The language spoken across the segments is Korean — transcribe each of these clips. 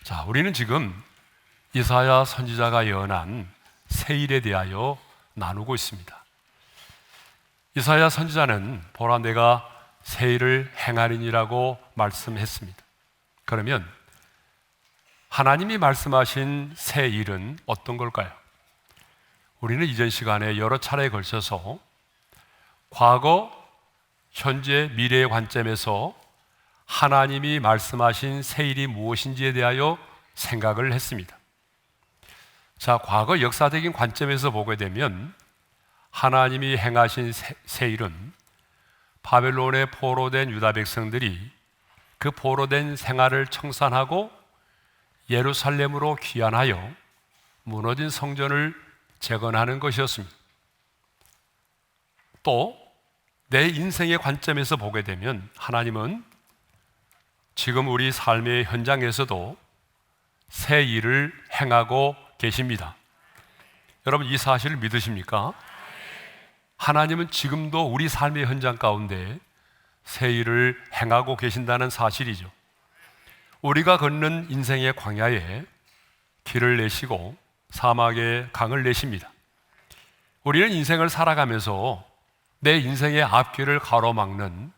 자, 우리는 지금 이사야 선지자가 예언한 새 일에 대하여 나누고 있습니다. 이사야 선지자는 보라 내가 새 일을 행하리니라고 말씀했습니다. 그러면 하나님이 말씀하신 새 일은 어떤 걸까요? 우리는 이전 시간에 여러 차례에 걸쳐서 과거, 현재, 미래의 관점에서 하나님이 말씀하신 새 일이 무엇인지에 대하여 생각을 했습니다. 자, 과거 역사적인 관점에서 보게 되면 하나님이 행하신 새 일은 바벨론에 포로된 유다 백성들이 그 포로된 생활을 청산하고 예루살렘으로 귀환하여 무너진 성전을 재건하는 것이었습니다. 또 내 인생의 관점에서 보게 되면 하나님은 지금 우리 삶의 현장에서도 새 일을 행하고 계십니다. 여러분, 이 사실을 믿으십니까? 하나님은 지금도 우리 삶의 현장 가운데 새 일을 행하고 계신다는 사실이죠. 우리가 걷는 인생의 광야에 길을 내시고 사막에 강을 내십니다. 우리는 인생을 살아가면서 내 인생의 앞길을 가로막는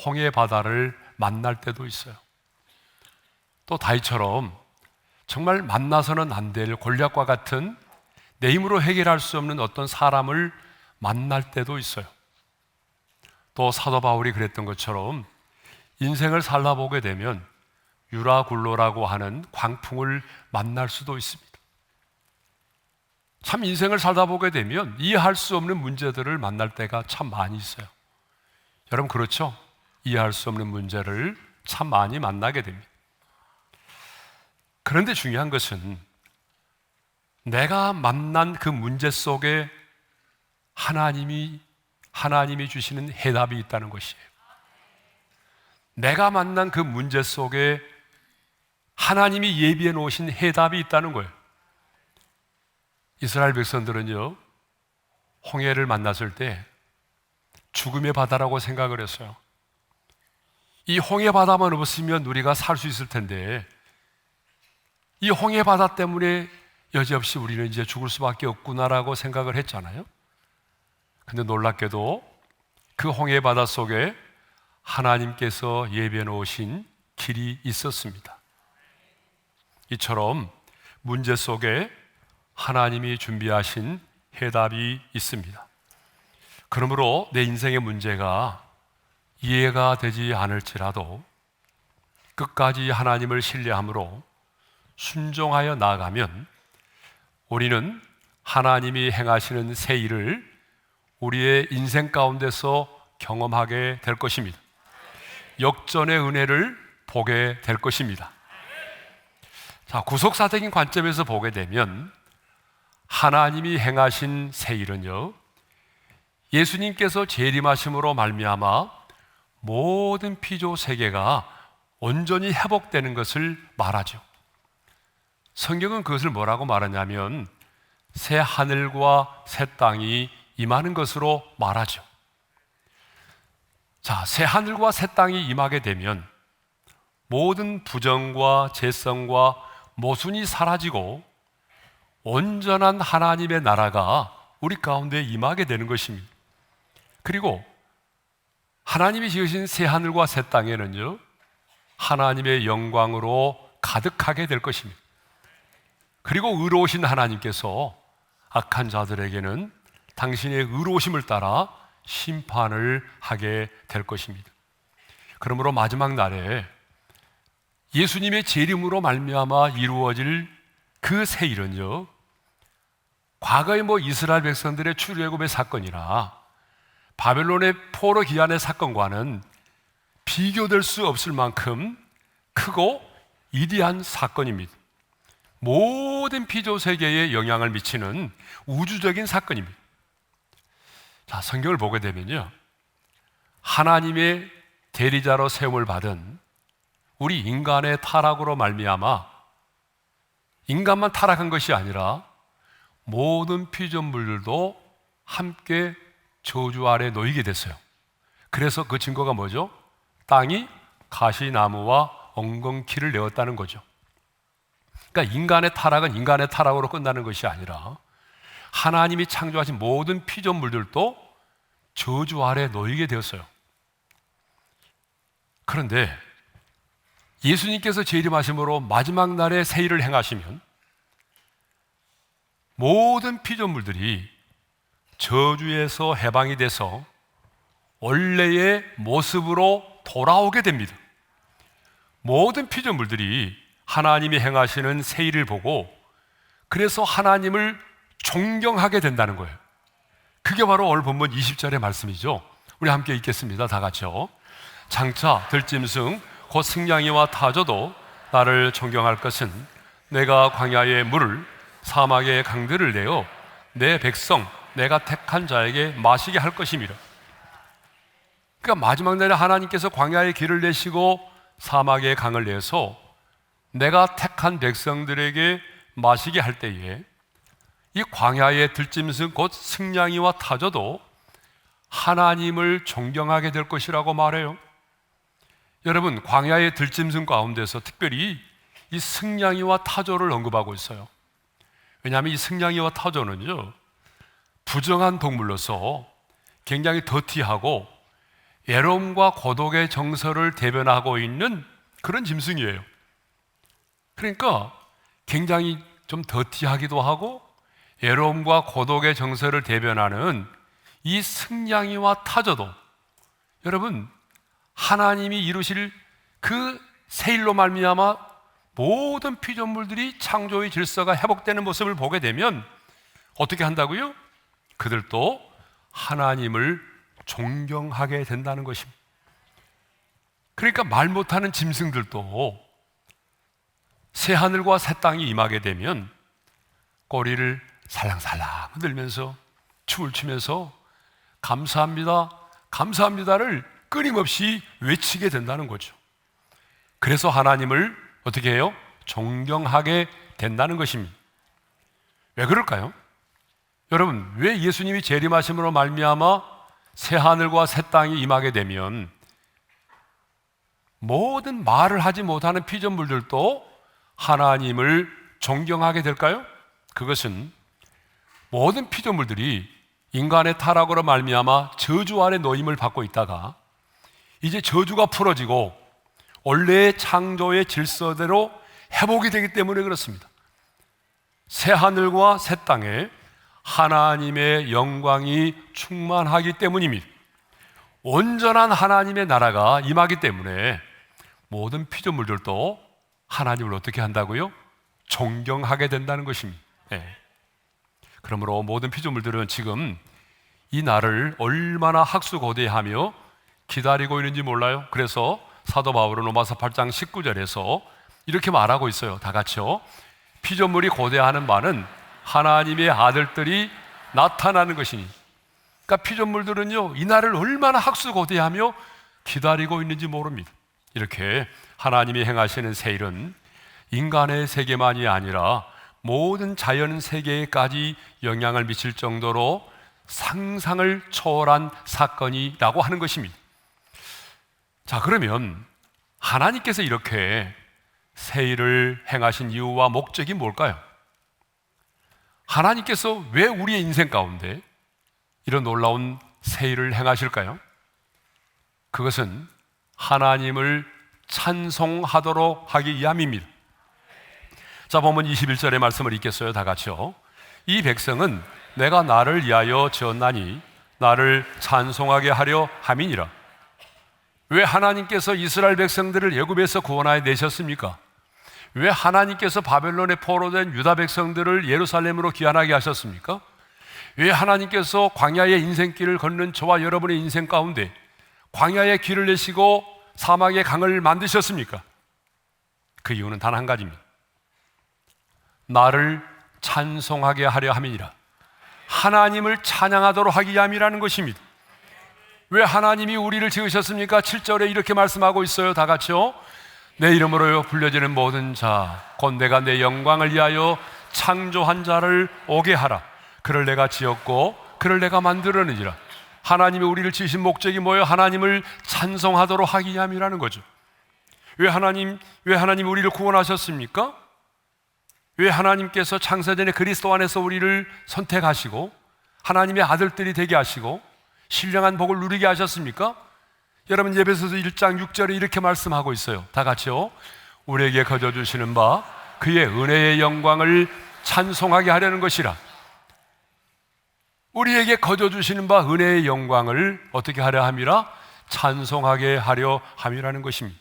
홍해 바다를 만날 때도 있어요. 또 다윗처럼 정말 만나서는 안 될 골리앗과 같은 내 힘으로 해결할 수 없는 어떤 사람을 만날 때도 있어요. 또 사도 바울이 그랬던 것처럼 인생을 살아보게 되면 유라굴로라고 하는 광풍을 만날 수도 있습니다. 참 인생을 살다 보게 되면 이해할 수 없는 문제들을 만날 때가 참 많이 있어요. 여러분 그렇죠? 이해할 수 없는 문제를 참 많이 만나게 됩니다. 그런데 중요한 것은 내가 만난 그 문제 속에 하나님이 주시는 해답이 있다는 것이에요. 내가 만난 그 문제 속에 하나님이 예비해 놓으신 해답이 있다는 거예요. 이스라엘 백성들은요, 홍해를 만났을 때 죽음의 바다라고 생각을 했어요. 이 홍해 바다만 없으면 우리가 살 수 있을 텐데 이 홍해 바다 때문에 여지없이 우리는 이제 죽을 수밖에 없구나라고 생각을 했잖아요. 근데 놀랍게도 그 홍해 바다 속에 하나님께서 예비해 놓으신 길이 있었습니다. 이처럼 문제 속에 하나님이 준비하신 해답이 있습니다. 그러므로 내 인생의 문제가 이해가 되지 않을지라도 끝까지 하나님을 신뢰함으로 순종하여 나아가면 우리는 하나님이 행하시는 새 일을 우리의 인생 가운데서 경험하게 될 것입니다. 역전의 은혜를 보게 될 것입니다. 자, 구속사적인 관점에서 보게 되면 하나님이 행하신 새 일은요, 예수님께서 재림하심으로 말미암아 모든 피조 세계가 온전히 회복되는 것을 말하죠. 성경은 그것을 뭐라고 말하냐면 새 하늘과 새 땅이 임하는 것으로 말하죠. 자, 새 하늘과 새 땅이 임하게 되면 모든 부정과 죄성과 모순이 사라지고 온전한 하나님의 나라가 우리 가운데 임하게 되는 것입니다. 그리고 하나님이 지으신 새 하늘과 새 땅에는요, 하나님의 영광으로 가득하게 될 것입니다. 그리고 의로우신 하나님께서 악한 자들에게는 당신의 의로우심을 따라 심판을 하게 될 것입니다. 그러므로 마지막 날에 예수님의 재림으로 말미암아 이루어질 그 새 일은요, 과거의 이스라엘 백성들의 출애굽의 사건이나 바벨론의 포로 귀환의 사건과는 비교될 수 없을 만큼 크고 위대한 사건입니다. 모든 피조 세계에 영향을 미치는 우주적인 사건입니다. 자, 성경을 보게 되면요, 하나님의 대리자로 세움을 받은 우리 인간의 타락으로 말미암아 인간만 타락한 것이 아니라 모든 피조물들도 함께 저주 아래 놓이게 됐어요. 그래서 그 증거가 뭐죠? 땅이 가시나무와 엉겅퀴를 내었다는 거죠. 그러니까 인간의 타락은 인간의 타락으로 끝나는 것이 아니라 하나님이 창조하신 모든 피조물들도 저주 아래 놓이게 되었어요. 그런데 예수님께서 재림하심으로 마지막 날에 새 일을 행하시면 모든 피조물들이 저주에서 해방이 돼서 원래의 모습으로 돌아오게 됩니다. 모든 피조물들이 하나님이 행하시는 새 일을 보고 그래서 하나님을 존경하게 된다는 거예요. 그게 바로 오늘 본문 20절의 말씀이죠. 우리 함께 읽겠습니다. 다 같이요. 장차 들짐승 곧 승냥이와 타조도 나를 존경할 것은 내가 광야의 물을 사막의 강들을 내어 내 백성 내가 택한 자에게 마시게 할 것임이라. 그러니까 마지막 날에 하나님께서 광야의 길을 내시고 사막의 강을 내서 내가 택한 백성들에게 마시게 할 때에 이 광야의 들짐승 곧 승냥이와 타조도 하나님을 존경하게 될 것이라고 말해요. 여러분, 광야의 들짐승 가운데서 특별히 이 승냥이와 타조를 언급하고 있어요. 왜냐하면 이 승냥이와 타조는요, 부정한 동물로서 굉장히 더티하고 외로움과 고독의 정서를 대변하고 있는 그런 짐승이에요. 그러니까 굉장히 좀 더티하기도 하고 외로움과 고독의 정서를 대변하는 이 승냥이와 타조도 여러분, 하나님이 이루실 그 새 일로 말미암아 모든 피조물들이 창조의 질서가 회복되는 모습을 보게 되면 어떻게 한다고요? 그들도 하나님을 존경하게 된다는 것입니다. 그러니까 말 못하는 짐승들도 새 하늘과 새 땅이 임하게 되면 꼬리를 살랑살랑 흔들면서 춤을 추면서 감사합니다, 감사합니다를 끊임없이 외치게 된다는 거죠. 그래서 하나님을 어떻게 해요? 존경하게 된다는 것입니다. 왜 그럴까요? 여러분, 왜 예수님이 재림하심으로 말미암아 새 하늘과 새 땅이 임하게 되면 모든 말을 하지 못하는 피조물들도 하나님을 존경하게 될까요? 그것은 모든 피조물들이 인간의 타락으로 말미암아 저주 아래 노임을 받고 있다가 이제 저주가 풀어지고 원래의 창조의 질서대로 회복이 되기 때문에 그렇습니다. 새 하늘과 새 땅에 하나님의 영광이 충만하기 때문입니다. 온전한 하나님의 나라가 임하기 때문에 모든 피조물들도 하나님을 어떻게 한다고요? 존경하게 된다는 것입니다. 네. 그러므로 모든 피조물들은 지금 이 날을 얼마나 학수고대하며 기다리고 있는지 몰라요. 그래서 사도 바울은 로마서 8장 19절에서 이렇게 말하고 있어요. 다 같이요. 피조물이 고대하는 바는 하나님의 아들들이 나타나는 것이니. 그러니까 피조물들은요, 이 날을 얼마나 학수고대하며 기다리고 있는지 모릅니다. 이렇게 하나님이 행하시는 새 일은 인간의 세계만이 아니라 모든 자연 세계에까지 영향을 미칠 정도로 상상을 초월한 사건이라고 하는 것입니다. 자, 그러면 하나님께서 이렇게 새 일을 행하신 이유와 목적이 뭘까요? 하나님께서 왜 우리의 인생 가운데 이런 놀라운 새 일을 행하실까요? 그것은 하나님을 찬송하도록 하기 위함입니다. 자, 보면 21절의 말씀을 읽겠어요. 다 같이요. 이 백성은 내가 나를 위하여 지었나니 나를 찬송하게 하려 함이니라. 왜 하나님께서 이스라엘 백성들을 애굽에서 구원하여 내셨습니까? 왜 하나님께서 바벨론에 포로된 유다 백성들을 예루살렘으로 귀환하게 하셨습니까? 왜 하나님께서 광야의 인생길을 걷는 저와 여러분의 인생 가운데 광야의 길을 내시고 사막의 강을 만드셨습니까? 그 이유는 단 한 가지입니다. 나를 찬송하게 하려 함이니라. 하나님을 찬양하도록 하기 위함이라는 것입니다. 왜 하나님이 우리를 지으셨습니까? 7절에 이렇게 말씀하고 있어요. 다 같이요. 내 이름으로 불려지는 모든 자, 곧 내가 내 영광을 위하여 창조한 자를 오게 하라. 그를 내가 지었고 그를 내가 만들었느니라. 하나님이 우리를 지으신 목적이 뭐예요? 하나님을 찬송하도록 하기 위함이라는 거죠. 왜 하나님 우리를 구원하셨습니까? 왜 하나님께서 창세전에 그리스도 안에서 우리를 선택하시고 하나님의 아들들이 되게 하시고 신령한 복을 누리게 하셨습니까? 여러분, 에베소서 1장 6절에 이렇게 말씀하고 있어요. 다 같이요. 우리에게 거저 주시는 바 그의 은혜의 영광을 찬송하게 하려는 것이라. 우리에게 거저 주시는 바 은혜의 영광을 어떻게 하려 함이라? 찬송하게 하려 함이라는 것입니다.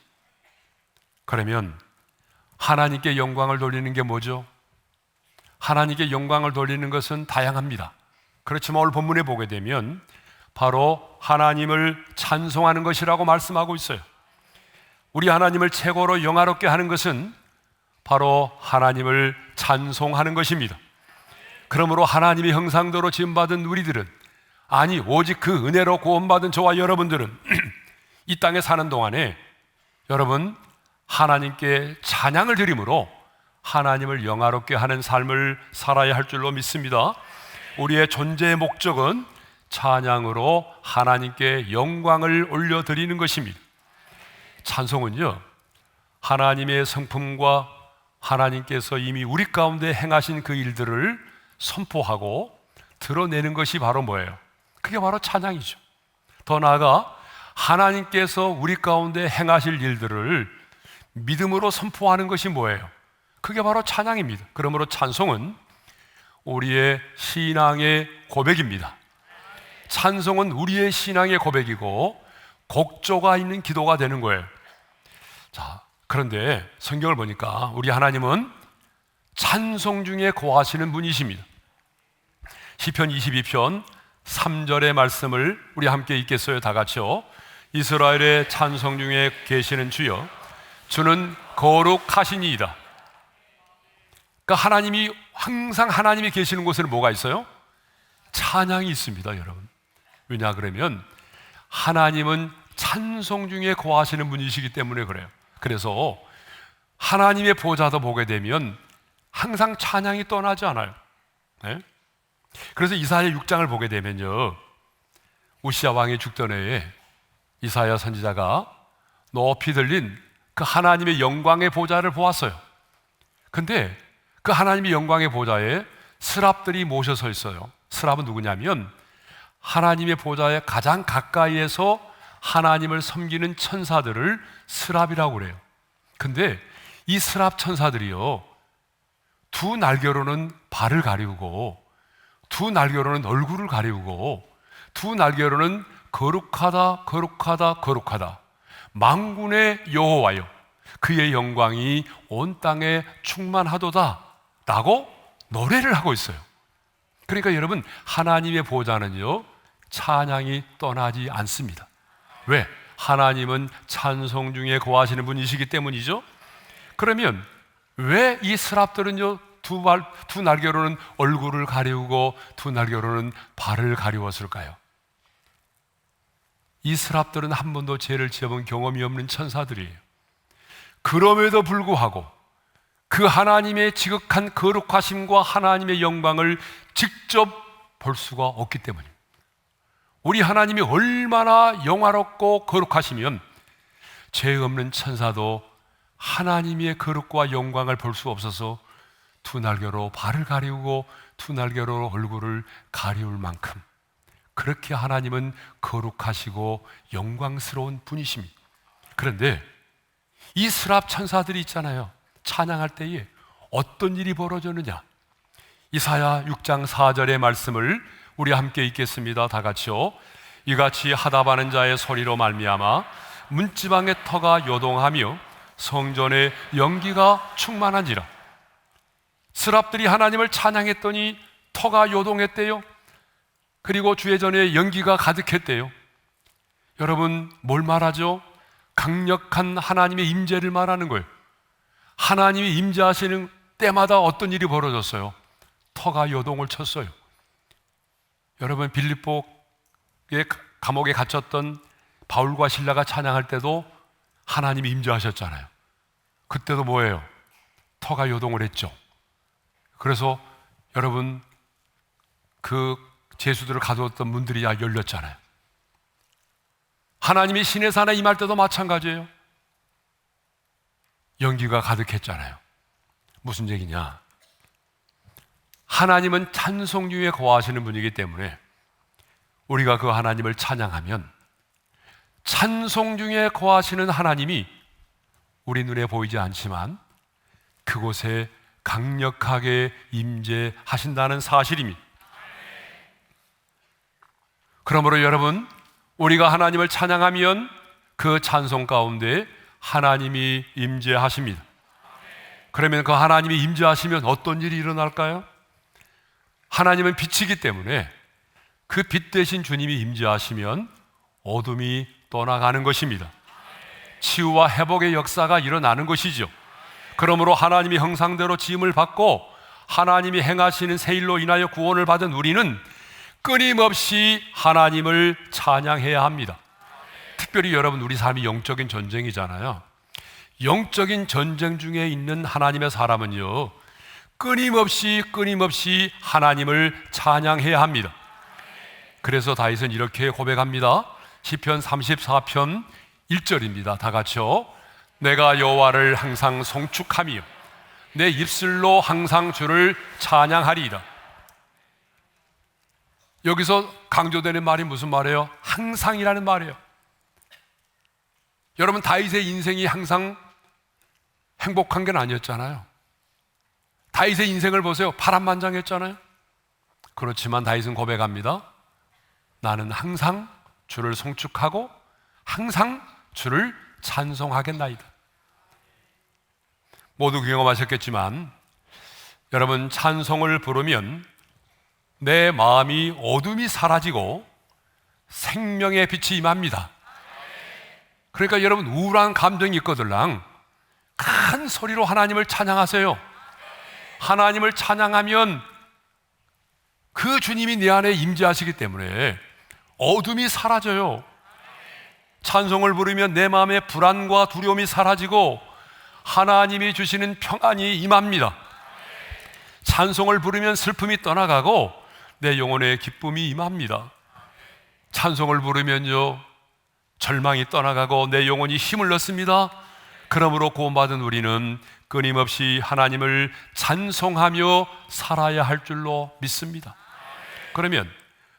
그러면 하나님께 영광을 돌리는 게 뭐죠? 하나님께 영광을 돌리는 것은 다양합니다. 그렇지만 오늘 본문에 보게 되면 바로 하나님을 찬송하는 것이라고 말씀하고 있어요. 우리 하나님을 최고로 영화롭게 하는 것은 바로 하나님을 찬송하는 것입니다. 그러므로 하나님의 형상대로 지음받은 우리들은, 아니 오직 그 은혜로 구원받은 저와 여러분들은 이 땅에 사는 동안에 여러분 하나님께 찬양을 드림으로 하나님을 영화롭게 하는 삶을 살아야 할 줄로 믿습니다. 우리의 존재의 목적은 찬양으로 하나님께 영광을 올려드리는 것입니다. 찬송은요, 하나님의 성품과 하나님께서 이미 우리 가운데 행하신 그 일들을 선포하고 드러내는 것이 바로 뭐예요? 그게 바로 찬양이죠. 더 나아가 하나님께서 우리 가운데 행하실 일들을 믿음으로 선포하는 것이 뭐예요? 그게 바로 찬양입니다. 그러므로 찬송은 우리의 신앙의 고백입니다. 찬송은 우리의 신앙의 고백이고 곡조가 있는 기도가 되는 거예요. 자, 그런데 성경을 보니까 우리 하나님은 찬송 중에 거하시는 분이십니다. 시편 22편 3절의 말씀을 우리 함께 읽겠어요. 다 같이요. 이스라엘의 찬송 중에 계시는 주여, 주는 거룩하시니이다. 그러니까 하나님이, 항상 하나님이 계시는 곳에는 뭐가 있어요? 찬양이 있습니다, 여러분. 왜냐 그러면 하나님은 찬송 중에 거하시는 분이시기 때문에 그래요. 그래서 하나님의 보좌도 보게 되면 항상 찬양이 떠나지 않아요. 네? 그래서 이사야 6장을 보게 되면요, 우시야 왕이 죽던 해에 이사야 선지자가 높이 들린 그 하나님의 영광의 보좌를 보았어요. 근데 그 하나님의 영광의 보좌에 스랍들이 모셔 서 있어요. 스랍은 누구냐면 하나님의 보좌에 가장 가까이에서 하나님을 섬기는 천사들을 스랍이라고 그래요. 근데 이 스랍 천사들이요, 두 날개로는 발을 가리우고 두 날개로는 얼굴을 가리우고 두 날개로는 거룩하다 거룩하다 거룩하다 만군의 여호와여 그의 영광이 온 땅에 충만하도다 라고 노래를 하고 있어요. 그러니까 여러분, 하나님의 보좌는요, 찬양이 떠나지 않습니다. 왜? 하나님은 찬송 중에 거하시는 분이시기 때문이죠. 그러면 왜 이 스랍들은요, 두 날개로는 얼굴을 가리우고 두 날개로는 발을 가리웠을까요? 이 스랍들은 한 번도 죄를 지어본 경험이 없는 천사들이에요. 그럼에도 불구하고 그 하나님의 지극한 거룩하심과 하나님의 영광을 직접 볼 수가 없기 때문입니다. 우리 하나님이 얼마나 영화롭고 거룩하시면 죄 없는 천사도 하나님의 거룩과 영광을 볼 수 없어서 두 날개로 발을 가리우고 두 날개로 얼굴을 가리울 만큼 그렇게 하나님은 거룩하시고 영광스러운 분이십니다. 그런데 이 스랍 천사들이 있잖아요. 찬양할 때에 어떤 일이 벌어졌느냐? 이사야 6장 4절의 말씀을 우리 함께 읽겠습니다. 다 같이요. 이같이 하답하는 자의 소리로 말미암아 문지방의 터가 요동하며 성전의 연기가 충만한지라. 스랍들이 하나님을 찬양했더니 터가 요동했대요. 그리고 주의 전에 연기가 가득했대요. 여러분, 뭘 말하죠? 강력한 하나님의 임재를 말하는 거예요. 하나님이 임재하시는 때마다 어떤 일이 벌어졌어요? 터가 요동을 쳤어요. 여러분, 빌립보의 감옥에 갇혔던 바울과 실라가 찬양할 때도 하나님이 임재하셨잖아요. 그때도 뭐예요? 터가 요동을 했죠. 그래서 여러분, 그 제수들을 가두었던 문들이 열렸잖아요. 하나님이 시내 산에 임할 때도 마찬가지예요. 연기가 가득했잖아요. 무슨 얘기냐? 하나님은 찬송 중에 거하시는 분이기 때문에 우리가 그 하나님을 찬양하면 찬송 중에 거하시는 하나님이 우리 눈에 보이지 않지만 그곳에 강력하게 임재하신다는 사실입니다. 그러므로 여러분, 우리가 하나님을 찬양하면 그 찬송 가운데 하나님이 임재하십니다. 그러면 그 하나님이 임재하시면 어떤 일이 일어날까요? 하나님은 빛이기 때문에 그 빛 대신 주님이 임재하시면 어둠이 떠나가는 것입니다. 치유와 회복의 역사가 일어나는 것이죠. 그러므로 하나님이 형상대로 지음을 받고 하나님이 행하시는 새 일로 인하여 구원을 받은 우리는 끊임없이 하나님을 찬양해야 합니다. 특별히 여러분, 우리 삶이 영적인 전쟁이잖아요. 영적인 전쟁 중에 있는 하나님의 사람은요, 끊임없이 하나님을 찬양해야 합니다. 그래서 다윗은 이렇게 고백합니다. 시편 34편 1절입니다. 다 같이요. 내가 여호와를 항상 송축하며 내 입술로 항상 주를 찬양하리이다. 여기서 강조되는 말이 무슨 말이에요? 항상이라는 말이에요. 여러분, 다윗의 인생이 항상 행복한 게 아니었잖아요. 다윗의 인생을 보세요. 파란만장했잖아요. 그렇지만 다윗은 고백합니다. 나는 항상 주를 송축하고 항상 주를 찬송하겠나이다. 모두 경험하셨겠지만 여러분, 찬송을 부르면 내 마음이 어둠이 사라지고 생명의 빛이 임합니다. 그러니까 여러분, 우울한 감정이 있거들랑 큰 소리로 하나님을 찬양하세요. 하나님을 찬양하면 그 주님이 내 안에 임재하시기 때문에 어둠이 사라져요. 찬송을 부르면 내 마음의 불안과 두려움이 사라지고 하나님이 주시는 평안이 임합니다. 찬송을 부르면 슬픔이 떠나가고 내 영혼에 기쁨이 임합니다. 찬송을 부르면요, 절망이 떠나가고 내 영혼이 힘을 얻습니다. 그러므로 구원받은 우리는 끊임없이 하나님을 찬송하며 살아야 할 줄로 믿습니다. 그러면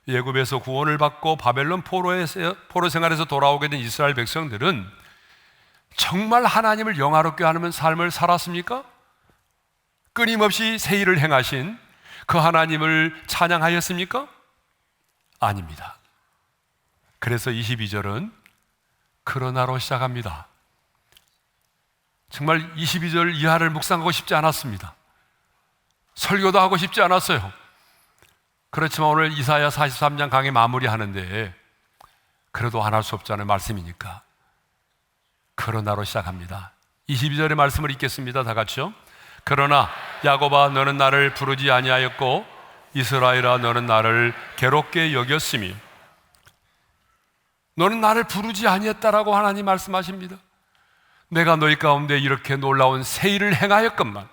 애굽에서 구원을 받고 바벨론 포로 생활에서 돌아오게 된 이스라엘 백성들은 정말 하나님을 영화롭게 하는 삶을 살았습니까? 끊임없이 새 일을 행하신 그 하나님을 찬양하였습니까? 아닙니다. 그래서 22절은 그러나로 시작합니다. 정말 22절 이하를 묵상하고 싶지 않았습니다. 설교도 하고 싶지 않았어요. 그렇지만 오늘 이사야 43장 강의 마무리하는데 그래도 안 할 수 없잖아요. 말씀이니까. 그러나로 시작합니다. 22절의 말씀을 읽겠습니다. 다 같이요. 그러나 야곱아, 너는 나를 부르지 아니하였고 이스라엘아, 너는 나를 괴롭게 여겼으며. 너는 나를 부르지 아니했다라고 하나님 말씀하십니다. 내가 너희 가운데 이렇게 놀라운 새 일을 행하였건만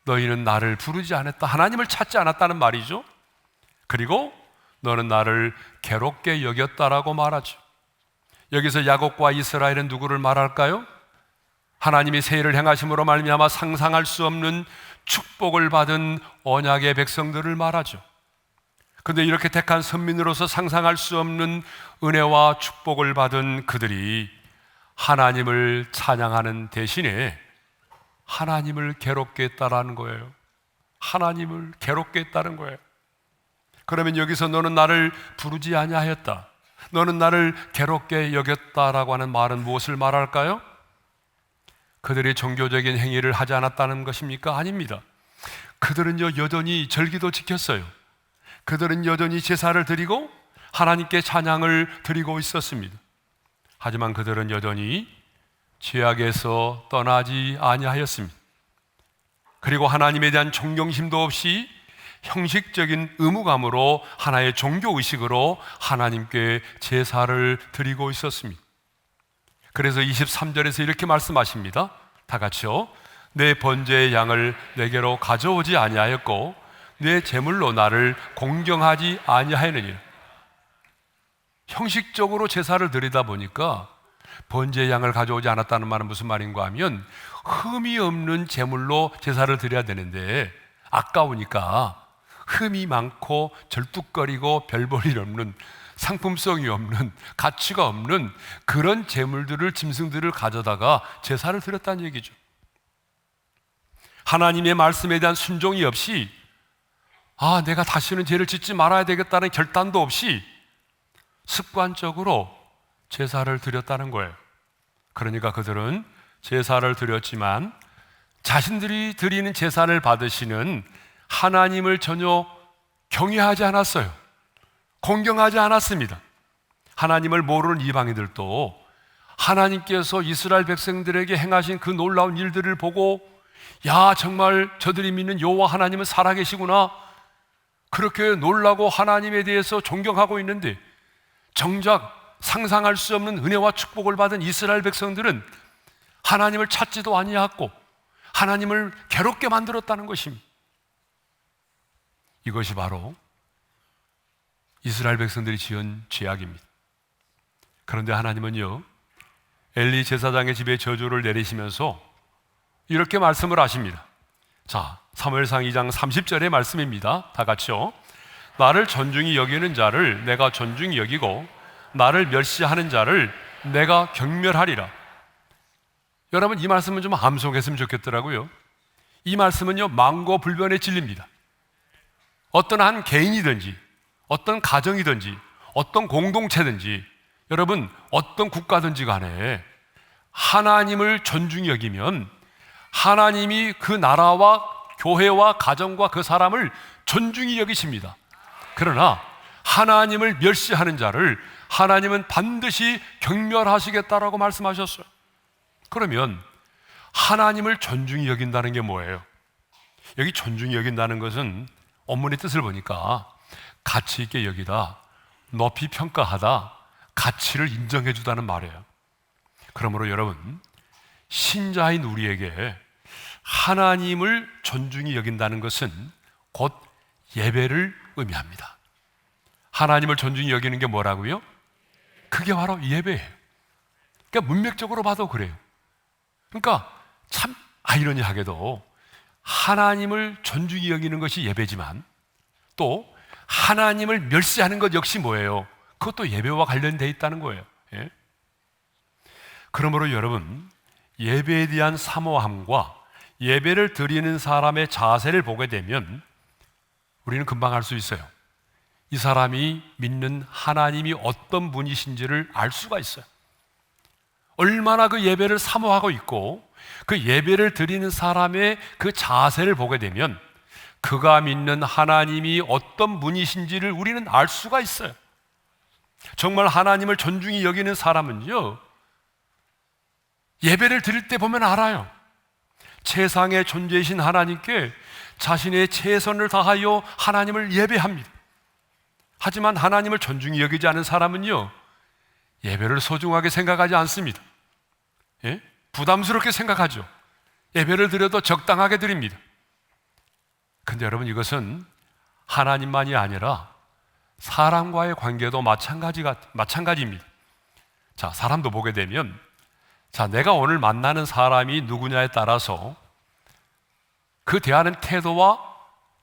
너희는 나를 부르지 않았다, 하나님을 찾지 않았다는 말이죠. 그리고 너는 나를 괴롭게 여겼다라고 말하죠. 여기서 야곱과 이스라엘은 누구를 말할까요? 하나님이 새 일을 행하심으로 말미암아 상상할 수 없는 축복을 받은 언약의 백성들을 말하죠. 그런데 이렇게 택한 선민으로서 상상할 수 없는 은혜와 축복을 받은 그들이 하나님을 찬양하는 대신에 하나님을 괴롭게 했다라는 거예요. 하나님을 괴롭게 했다는 거예요. 그러면 여기서 너는 나를 부르지 아니하였다, 너는 나를 괴롭게 여겼다라고 하는 말은 무엇을 말할까요? 그들이 종교적인 행위를 하지 않았다는 것입니까? 아닙니다. 그들은요, 여전히 절기도 지켰어요. 그들은 여전히 제사를 드리고 하나님께 찬양을 드리고 있었습니다. 하지만 그들은 여전히 죄악에서 떠나지 아니하였습니다. 그리고 하나님에 대한 존경심도 없이 형식적인 의무감으로 하나의 종교의식으로 하나님께 제사를 드리고 있었습니다. 그래서 23절에서 이렇게 말씀하십니다. 다 같이요. 내 번제의 양을 내게로 가져오지 아니하였고 내 제물로 나를 공경하지 아니하였느니라. 형식적으로 제사를 드리다 보니까 번제의 양을 가져오지 않았다는 말은 무슨 말인가 하면 흠이 없는 제물로 제사를 드려야 되는데 아까우니까 흠이 많고 절뚝거리고 별 볼 일 없는, 상품성이 없는, 가치가 없는 그런 재물들을, 짐승들을 가져다가 제사를 드렸다는 얘기죠. 하나님의 말씀에 대한 순종이 없이 내가 다시는 죄를 짓지 말아야 되겠다는 결단도 없이 습관적으로 제사를 드렸다는 거예요. 그러니까 그들은 제사를 드렸지만 자신들이 드리는 제사를 받으시는 하나님을 전혀 경외하지 않았어요. 공경하지 않았습니다. 하나님을 모르는 이방인들도 하나님께서 이스라엘 백성들에게 행하신 그 놀라운 일들을 보고 정말 저들이 믿는 여호와 하나님은 살아계시구나, 그렇게 놀라고 하나님에 대해서 존경하고 있는데 정작 상상할 수 없는 은혜와 축복을 받은 이스라엘 백성들은 하나님을 찾지도 아니하고 하나님을 괴롭게 만들었다는 것입니다. 이것이 바로 이스라엘 백성들이 지은 죄악입니다. 그런데 하나님은요, 엘리 제사장의 집에 저주를 내리시면서 이렇게 말씀을 하십니다. 자, 사무엘상 2장 30절의 말씀입니다. 다 같이요. 나를 존중히 여기는 자를 내가 존중히 여기고 나를 멸시하는 자를 내가 경멸하리라. 여러분, 이 말씀은 좀 암송했으면 좋겠더라고요. 이 말씀은요, 망고불변의 진리입니다. 어떤 한 개인이든지 어떤 가정이든지 어떤 공동체든지 여러분 어떤 국가든지 간에 하나님을 존중히 여기면 하나님이 그 나라와 교회와 가정과 그 사람을 존중히 여기십니다. 그러나 하나님을 멸시하는 자를 하나님은 반드시 경멸하시겠다라고 말씀하셨어요. 그러면 하나님을 존중히 여긴다는 게 뭐예요? 여기 존중히 여긴다는 것은 원문의 뜻을 보니까 가치 있게 여기다, 높이 평가하다, 가치를 인정해 주다는 말이에요. 그러므로 여러분, 신자인 우리에게 하나님을 존중히 여긴다는 것은 곧 예배를 의미합니다. 하나님을 존중히 여기는 게 뭐라고요? 그게 바로 예배예요. 그러니까 문맥적으로 봐도 그래요. 그러니까 참 아이러니하게도 하나님을 존중히 여기는 것이 예배지만 또 하나님을 멸시하는 것 역시 뭐예요? 그것도 예배와 관련되어 있다는 거예요. 예? 그러므로 여러분, 예배에 대한 사모함과 예배를 드리는 사람의 자세를 보게 되면 우리는 금방 알 수 있어요. 이 사람이 믿는 하나님이 어떤 분이신지를 알 수가 있어요. 얼마나 그 예배를 사모하고 있고 그 예배를 드리는 사람의 그 자세를 보게 되면 그가 믿는 하나님이 어떤 분이신지를 우리는 알 수가 있어요. 정말 하나님을 존중히 여기는 사람은요, 예배를 드릴 때 보면 알아요. 최상의 존재이신 하나님께 자신의 최선을 다하여 하나님을 예배합니다. 하지만 하나님을 존중히 여기지 않은 사람은요, 예배를 소중하게 생각하지 않습니다. 예? 부담스럽게 생각하죠. 예배를 드려도 적당하게 드립니다. 근데 여러분, 이것은 하나님만이 아니라 사람과의 관계도 마찬가지입니다. 자, 사람도 보게 되면 내가 오늘 만나는 사람이 누구냐에 따라서 그 대하는 태도와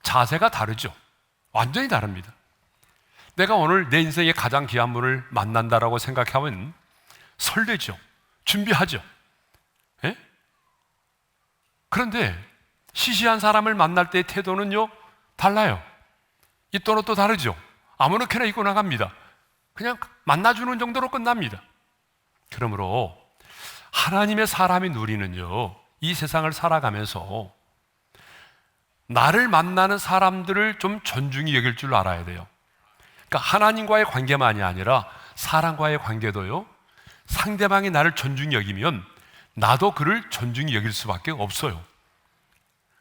자세가 다르죠. 완전히 다릅니다. 내가 오늘 내 인생의 가장 귀한 분을 만난다라고 생각하면 설레죠. 준비하죠. 예? 그런데 시시한 사람을 만날 때의 태도는요, 달라요. 이 또는 또 다르죠. 아무렇게나 입고 나갑니다. 그냥 만나주는 정도로 끝납니다. 그러므로 하나님의 사람인 우리는요, 이 세상을 살아가면서 나를 만나는 사람들을 좀 존중히 여길 줄 알아야 돼요. 그러니까 하나님과의 관계만이 아니라 사람과의 관계도요, 상대방이 나를 존중히 여기면 나도 그를 존중히 여길 수밖에 없어요.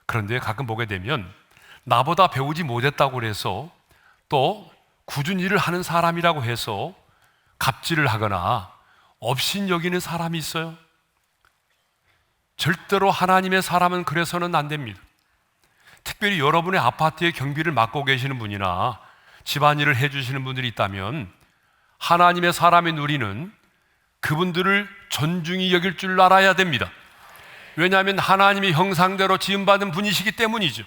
그런데 가끔 보게 되면 나보다 배우지 못했다고 해서 또 굳은 일을 하는 사람이라고 해서 갑질을 하거나 업신여기는 사람이 있어요. 절대로 하나님의 사람은 그래서는 안 됩니다. 특별히 여러분의 아파트의 경비를 맡고 계시는 분이나 집안일을 해주시는 분들이 있다면 하나님의 사람인 우리는 그분들을 존중히 여길 줄 알아야 됩니다. 왜냐하면 하나님의 형상대로 지음받은 분이시기 때문이죠.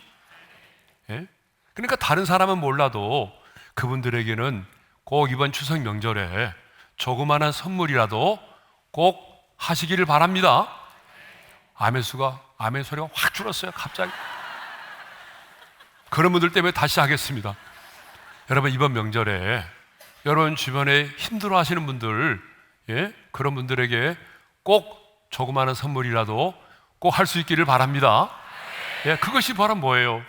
예? 그러니까 다른 사람은 몰라도 그분들에게는 꼭 이번 추석 명절에 조그마한 선물이라도 꼭 하시기를 바랍니다. 아멘 소리가 확 줄었어요, 갑자기. 그런 분들 때문에 다시 하겠습니다. 여러분, 이번 명절에 여러분 주변에 힘들어 하시는 분들, 예? 그런 분들에게 꼭 조그마한 선물이라도 꼭 할 수 있기를 바랍니다. 예? 그것이 바로 뭐예요?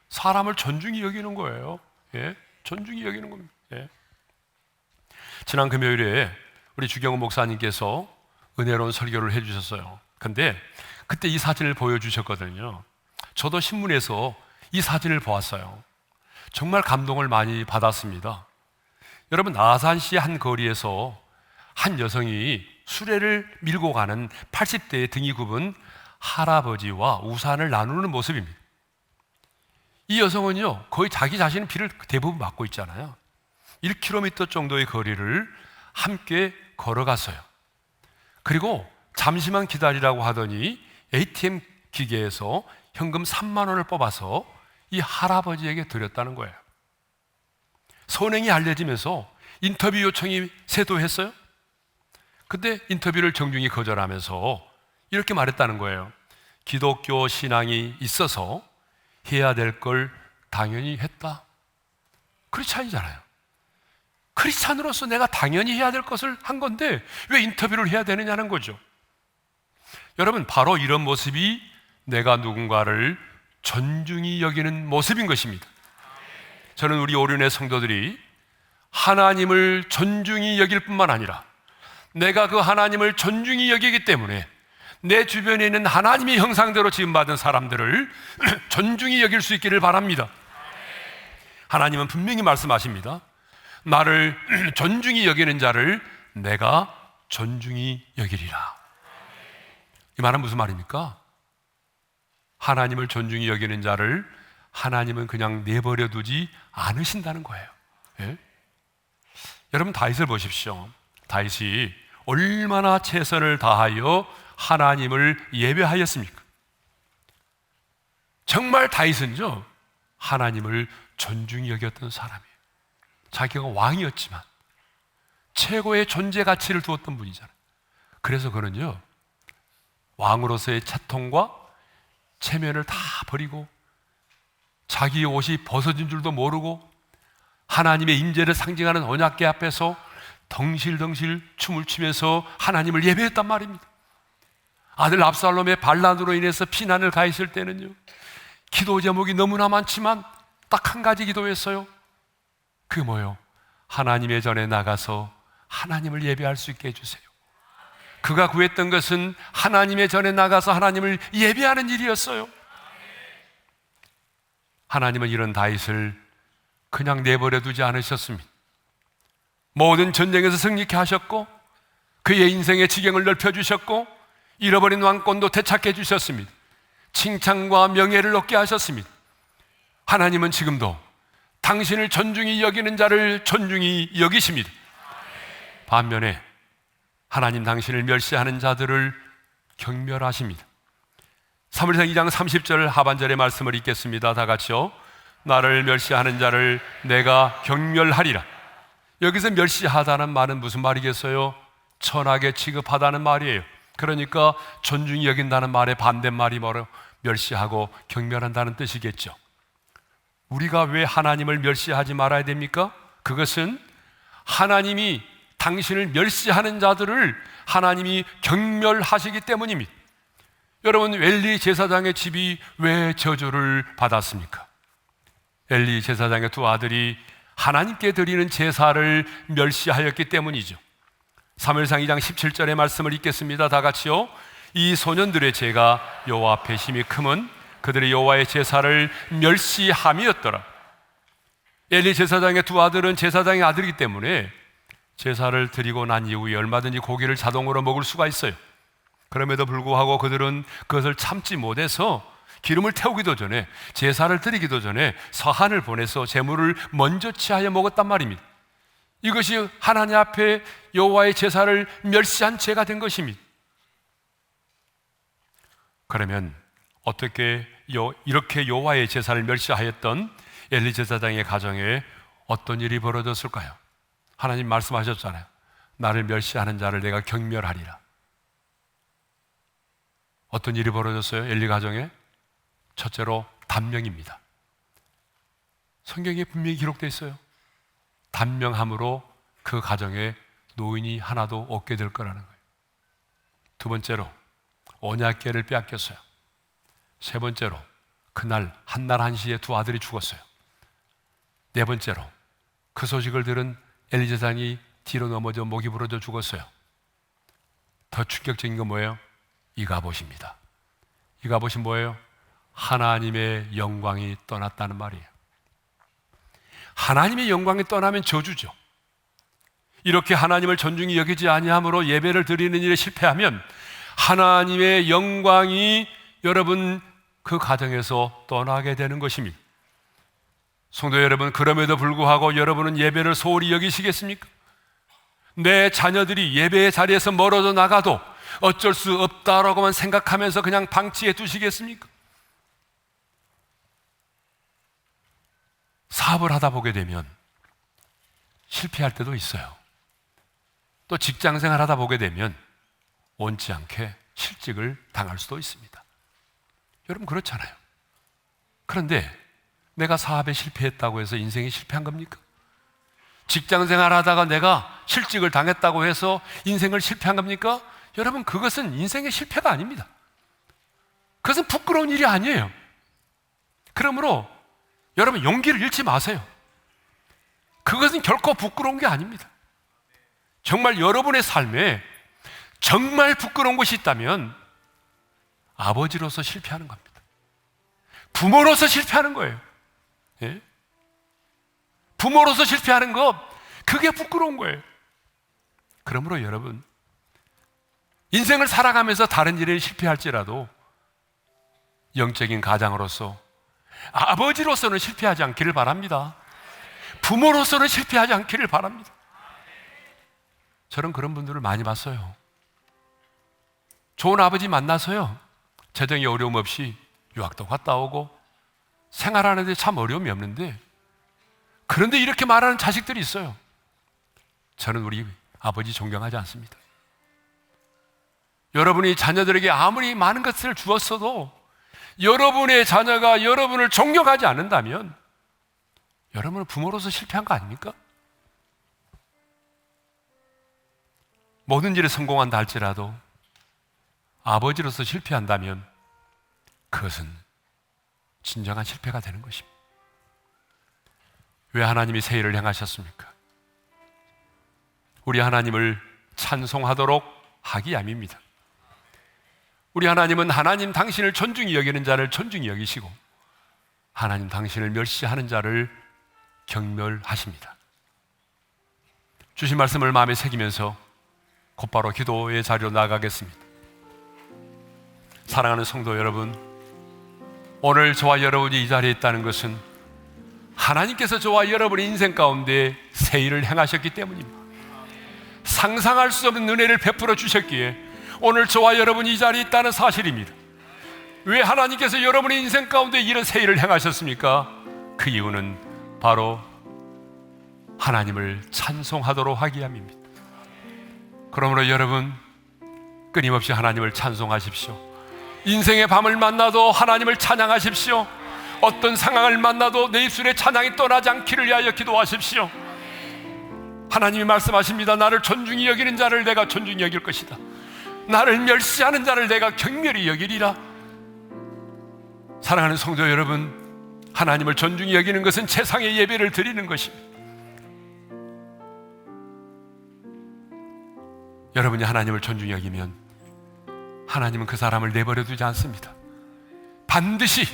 사람을 존중히 여기는 거예요. 예? 존중히 여기는 겁니다. 예? 지난 금요일에 우리 주경훈 목사님께서 은혜로운 설교를 해주셨어요. 근데 그때 이 사진을 보여주셨거든요. 저도 신문에서 이 사진을 보았어요. 정말 감동을 많이 받았습니다. 여러분, 나산시의 한 거리에서 한 여성이 수레를 밀고 가는 80대의 등이 굽은 할아버지와 우산을 나누는 모습입니다. 이 여성은요, 거의 자기 자신은 비를 대부분 맞고 있잖아요. 1km 정도의 거리를 함께 걸어갔어요. 그리고 잠시만 기다리라고 하더니 ATM 기계에서 현금 3만 원을 뽑아서 이 할아버지에게 드렸다는 거예요. 선행이 알려지면서 인터뷰 요청이 쇄도했어요. 근데 인터뷰를 정중히 거절하면서 이렇게 말했다는 거예요. 기독교 신앙이 있어서 해야 될 걸 당연히 했다. 크리스찬이잖아요. 크리스찬으로서 내가 당연히 해야 될 것을 한 건데 왜 인터뷰를 해야 되느냐는 거죠. 여러분, 바로 이런 모습이 내가 누군가를 존중히 여기는 모습인 것입니다. 저는 우리 오륜의 성도들이 하나님을 존중히 여길 뿐만 아니라 내가 그 하나님을 존중히 여기기 때문에 내 주변에 있는 하나님의 형상대로 지음받은 사람들을 존중히 여길 수 있기를 바랍니다. 하나님은 분명히 말씀하십니다. 나를 존중히 여기는 자를 내가 존중히 여기리라. 이 말은 무슨 말입니까? 하나님을 존중히 여기는 자를 하나님은 그냥 내버려 두지 않으신다는 거예요. 예? 여러분, 다윗을 보십시오. 다윗이 얼마나 최선을 다하여 하나님을 예배하였습니까? 정말 다윗은요, 하나님을 존중히 여겼던 사람이에요. 자기가 왕이었지만 최고의 존재 가치를 두었던 분이잖아요. 그래서 그는요, 왕으로서의 채통과 체면을 다 버리고 자기 옷이 벗어진 줄도 모르고 하나님의 임재를 상징하는 언약궤 앞에서 덩실덩실 춤을 추면서 하나님을 예배했단 말입니다. 아들 압살롬의 반란으로 인해서 피난을 가 있을 때는요, 기도 제목이 너무나 많지만 딱 한 가지 기도했어요. 그게 뭐예요? 하나님의 전에 나가서 하나님을 예배할 수 있게 해주세요. 그가 구했던 것은 하나님의 전에 나가서 하나님을 예배하는 일이었어요. 하나님은 이런 다윗을 그냥 내버려 두지 않으셨습니다. 모든 전쟁에서 승리케 하셨고 그의 인생의 지경을 넓혀주셨고 잃어버린 왕권도 되찾게 해주셨습니다. 칭찬과 명예를 얻게 하셨습니다. 하나님은 지금도 당신을 존중히 여기는 자를 존중히 여기십니다. 반면에 하나님 당신을 멸시하는 자들을 경멸하십니다. 사무엘상 2장 30절 하반절의 말씀을 읽겠습니다. 다 같이요. 나를 멸시하는 자를 내가 경멸하리라. 여기서 멸시하다는 말은 무슨 말이겠어요? 천하게 취급하다는 말이에요. 그러니까 존중히 여긴다는 말의 반대말이 뭐로 멸시하고 경멸한다는 뜻이겠죠. 우리가 왜 하나님을 멸시하지 말아야 됩니까? 그것은 하나님이 당신을 멸시하는 자들을 하나님이 경멸하시기 때문입니다. 여러분, 엘리 제사장의 집이 왜 저주를 받았습니까? 엘리 제사장의 두 아들이 하나님께 드리는 제사를 멸시하였기 때문이죠. 사무엘상 2장 17절의 말씀을 읽겠습니다. 다 같이요. 이 소년들의 죄가 여호와 앞에 심히 크면 그들의 여호와의 제사를 멸시함이었더라. 엘리 제사장의 두 아들은 제사장의 아들이기 때문에 제사를 드리고 난 이후에 얼마든지 고기를 자동으로 먹을 수가 있어요. 그럼에도 불구하고 그들은 그것을 참지 못해서 기름을 태우기도 전에, 제사를 드리기도 전에 서한을 보내서 제물을 먼저 취하여 먹었단 말입니다. 이것이 하나님 앞에 여호와의 제사를 멸시한 죄가 된 것입니다. 그러면 어떻게 이렇게 여호와의 제사를 멸시하였던 엘리 제사장의 가정에 어떤 일이 벌어졌을까요? 하나님 말씀하셨잖아요. 나를 멸시하는 자를 내가 경멸하리라. 어떤 일이 벌어졌어요? 엘리 가정에? 첫째로 단명입니다. 성경에 분명히 기록되어 있어요. 단명함으로 그 가정에 노인이 하나도 없게 될 거라는 거예요. 두 번째로 언약궤를 빼앗겼어요. 세 번째로 그날 한날 한시에 두 아들이 죽었어요. 네 번째로 그 소식을 들은 엘리 제사장이 뒤로 넘어져 목이 부러져 죽었어요. 더 충격적인 건 뭐예요? 이가봇입니다. 이가봇이 뭐예요? 하나님의 영광이 떠났다는 말이에요. 하나님의 영광이 떠나면 저주죠. 이렇게 하나님을 존중히 여기지 아니함으로 예배를 드리는 일에 실패하면 하나님의 영광이 여러분 그 가정에서 떠나게 되는 것입니다. 성도 여러분, 그럼에도 불구하고 여러분은 예배를 소홀히 여기시겠습니까? 내 자녀들이 예배의 자리에서 멀어져 나가도 어쩔 수 없다라고만 생각하면서 그냥 방치해 두시겠습니까? 사업을 하다 보게 되면 실패할 때도 있어요. 또 직장생활 하다 보게 되면 원치 않게 실직을 당할 수도 있습니다. 여러분 그렇잖아요. 그런데 내가 사업에 실패했다고 해서 인생이 실패한 겁니까? 직장생활 하다가 내가 실직을 당했다고 해서 인생을 실패한 겁니까? 여러분 그것은 인생의 실패가 아닙니다. 그것은 부끄러운 일이 아니에요. 그러므로 여러분 용기를 잃지 마세요. 그것은 결코 부끄러운 게 아닙니다. 정말 여러분의 삶에 정말 부끄러운 것이 있다면 아버지로서 실패하는 겁니다. 부모로서 실패하는 거예요. 예? 부모로서 실패하는 것, 그게 부끄러운 거예요. 그러므로 여러분, 인생을 살아가면서 다른 일에 실패할지라도 영적인 가장으로서, 아버지로서는 실패하지 않기를 바랍니다. 부모로서는 실패하지 않기를 바랍니다. 저는 그런 분들을 많이 봤어요. 좋은 아버지 만나서요, 재정에 어려움 없이 유학도 갔다 오고 생활하는데 참 어려움이 없는데, 그런데 이렇게 말하는 자식들이 있어요. 저는 우리 아버지 존경하지 않습니다. 여러분이 자녀들에게 아무리 많은 것을 주었어도 여러분의 자녀가 여러분을 존경하지 않는다면 여러분은 부모로서 실패한 거 아닙니까? 모든 일에 성공한다 할지라도 아버지로서 실패한다면 그것은 진정한 실패가 되는 것입니다. 왜 하나님이 새 일을 행하셨습니까? 우리 하나님을 찬송하도록 하기 위함입니다. 우리 하나님은 하나님 당신을 존중히 여기는 자를 존중히 여기시고 하나님 당신을 멸시하는 자를 경멸하십니다. 주신 말씀을 마음에 새기면서 곧바로 기도의 자리로 나아가겠습니다. 사랑하는 성도 여러분, 오늘 저와 여러분이 이 자리에 있다는 것은 하나님께서 저와 여러분의 인생 가운데 새 일을 행하셨기 때문입니다. 상상할 수 없는 은혜를 베풀어 주셨기에 오늘 저와 여러분이 이 자리에 있다는 사실입니다. 왜 하나님께서 여러분의 인생 가운데 이런 새 일을 행하셨습니까? 그 이유는 바로 하나님을 찬송하도록 하기 위함입니다. 그러므로 여러분 끊임없이 하나님을 찬송하십시오. 인생의 밤을 만나도 하나님을 찬양하십시오. 어떤 상황을 만나도 내 입술에 찬양이 떠나지 않기를 위하여 기도하십시오. 하나님이 말씀하십니다. 나를 존중히 여기는 자를 내가 존중히 여길 것이다. 나를 멸시하는 자를 내가 경멸히 여기리라. 사랑하는 성도 여러분, 하나님을 존중히 여기는 것은 최상의 예배를 드리는 것입니다. 여러분이 하나님을 존중히 여기면 하나님은 그 사람을 내버려 두지 않습니다. 반드시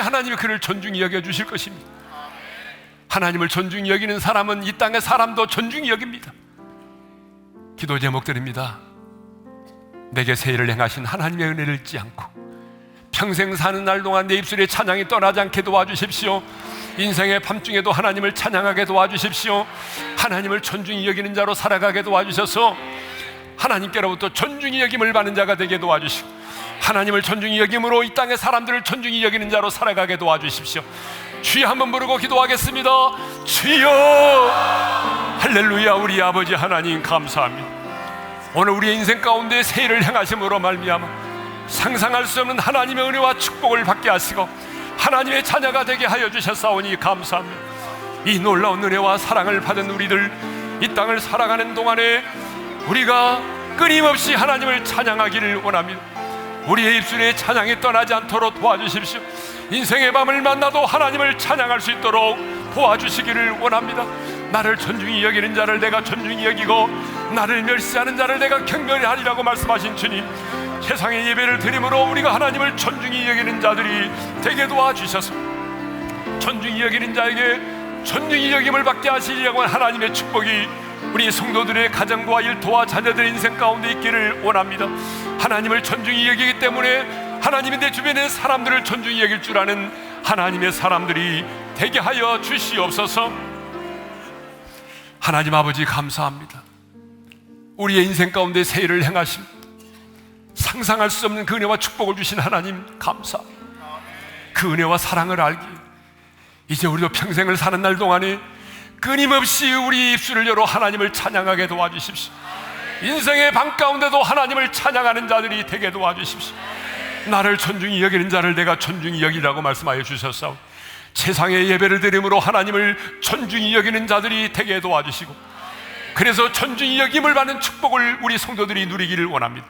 하나님이 그를 존중히 여겨주실 것입니다. 하나님을 존중히 여기는 사람은 이 땅의 사람도 존중히 여깁니다. 기도 제목 드립니다. 내게 새 일을 행하신 하나님의 은혜를 잊지 않고 평생 사는 날 동안 내 입술에 찬양이 떠나지 않게 도와주십시오. 인생의 밤중에도 하나님을 찬양하게 도와주십시오. 하나님을 존중히 여기는 자로 살아가게 도와주셔서 하나님께로부터 존중히 여김을 받는 자가 되게 도와주시고 하나님을 존중히 여김으로 이 땅의 사람들을 존중히 여기는 자로 살아가게 도와주십시오. 주여 한번 부르고 기도하겠습니다. 주여. 할렐루야. 우리 아버지 하나님 감사합니다. 오늘 우리의 인생 가운데 새 일을 행하심으로 말미암아 상상할 수 없는 하나님의 은혜와 축복을 받게 하시고 하나님의 자녀가 되게 하여 주셨사오니 감사합니다. 이 놀라운 은혜와 사랑을 받은 우리들 이 땅을 살아가는 동안에 우리가 끊임없이 하나님을 찬양하기를 원합니다. 우리의 입술에 찬양이 떠나지 않도록 도와주십시오. 인생의 밤을 만나도 하나님을 찬양할 수 있도록 도와주시기를 원합니다. 나를 존중히 여기는 자를 내가 존중히 여기고 나를 멸시하는 자를 내가 경멸히 하리라고 말씀하신 주님, 세상의 예배를 드림으로 우리가 하나님을 존중히 여기는 자들이 되게 도와주셔서 존중히 여기는 자에게 존중히 여김을 받게 하시려고 하나님의 축복이 우리 성도들의 가정과 일터와 자녀들의 인생 가운데 있기를 원합니다. 하나님을 존중히 여기기 때문에 하나님이 내 주변의 사람들을 존중히 여길 줄 아는 하나님의 사람들이 되게 하여 주시옵소서. 하나님 아버지 감사합니다. 우리의 인생 가운데 새 일을 행하십니다. 상상할 수 없는 그 은혜와 축복을 주신 하나님 감사합니다. 그 은혜와 사랑을 알기 이제 우리도 평생을 사는 날 동안에 끊임없이 우리 입술을 열어 하나님을 찬양하게 도와주십시오. 인생의 밤 가운데도 하나님을 찬양하는 자들이 되게 도와주십시오. 나를 존중히 여기는 자를 내가 존중히 여기라고 말씀하여 주셨사오. 세상의 예배를 드림으로 하나님을 존중히 여기는 자들이 되게 도와주시고 그래서 존중히 여김을 받는 축복을 우리 성도들이 누리기를 원합니다.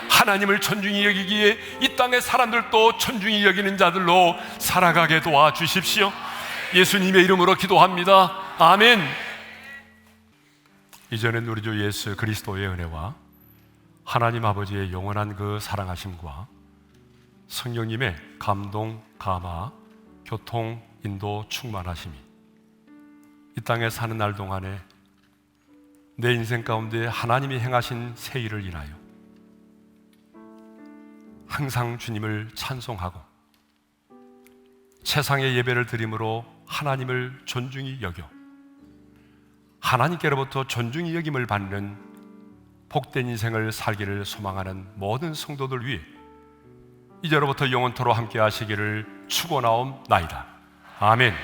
하나님을 존중히 여기기에 이 땅의 사람들도 존중히 여기는 자들로 살아가게 도와주십시오. 예수님의 이름으로 기도합니다. 아멘. 이제는 우리 주 예수 그리스도의 은혜와 하나님 아버지의 영원한 그 사랑하심과 성령님의 감동, 감화, 교통, 인도, 충만하심이 이 땅에 사는 날 동안에 내 인생 가운데 하나님이 행하신 새 일을 인하여 항상 주님을 찬송하고 세상의 예배를 드림으로 하나님을 존중히 여겨 하나님께로부터 존중히 여김을 받는 복된 인생을 살기를 소망하는 모든 성도들 위해 이제로부터 영원토록 함께 하시기를 축원하옵나이다. 아멘.